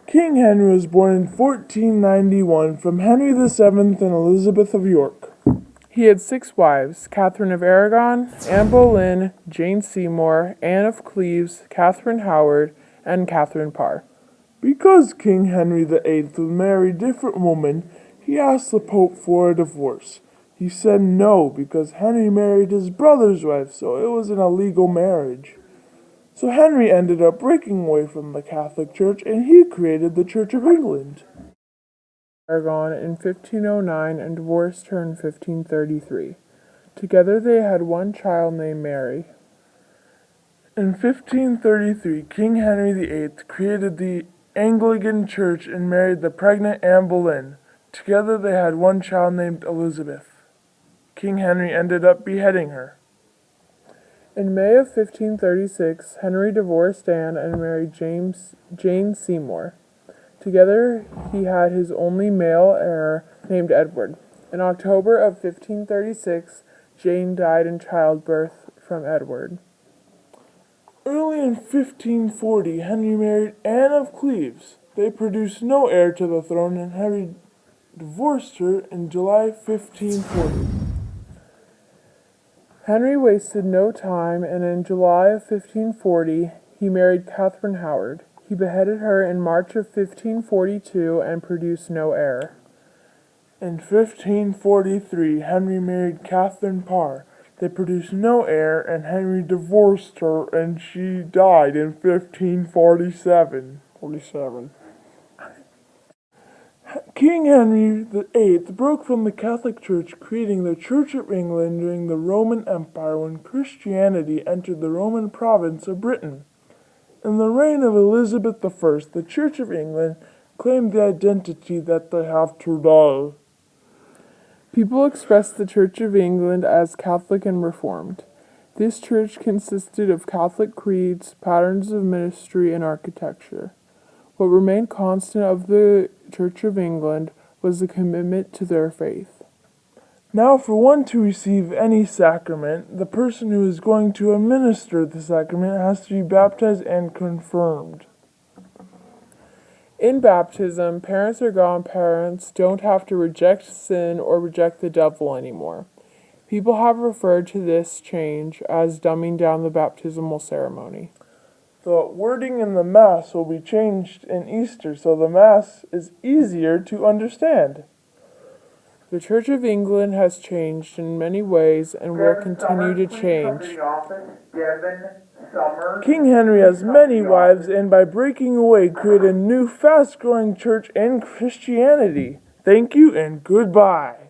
King Henry was born in 1491 from Henry VII and Elizabeth of York. He had 6 wives: Catherine of Aragon, Anne Boleyn, Jane Seymour, Anne of Cleves, Catherine Howard, and Catherine Parr. Because King Henry VIII would marry different women, he asked the Pope for a divorce. He said no because Henry married his brother's wife, so it was an illegal marriage. So Henry ended up breaking away from the Catholic Church and he created the Church of England. Aragon in 1509 and divorced her in 1533. Together they had 1 child named Mary. In 1533, King Henry VIII created the Anglican Church and married the pregnant Anne Boleyn. Together they had 1 child named Elizabeth. King Henry ended up beheading her. In May of 1536, Henry divorced Anne and married Jane Seymour. Together he had his only male heir named Edward. In October of 1536, Jane died in childbirth from Edward. Early in 1540, Henry married Anne of Cleves. They produced no heir to the throne and Henry divorced her in July 1540. Henry wasted no time, and in July of 1540, he married Catherine Howard. He beheaded her in March of 1542 and produced no heir. In 1543, Henry married Catherine Parr. They produced no heir, and Henry divorced her, and she died in 1547. King Henry VIII broke from the Catholic Church, creating the Church of England during the Roman Empire when Christianity entered the Roman province of Britain. In the reign of Elizabeth I, the Church of England claimed the identity that they have today. People expressed the Church of England as Catholic and Reformed. This church consisted of Catholic creeds, patterns of ministry, and architecture. What remained constant of the Church of England was the commitment to their faith. Now, for one to receive any sacrament, the person who is going to administer the sacrament has to be baptized and confirmed. In baptism, parents or grandparents don't have to reject sin or reject the devil anymore. People have referred to this change as dumbing down the baptismal ceremony. The wording in the Mass will be changed in Easter, so the Mass is easier to understand. The Church of England has changed in many ways and will continue to change. King Henry has many wives and by breaking away created a new fast-growing church in Christianity. Thank you and goodbye.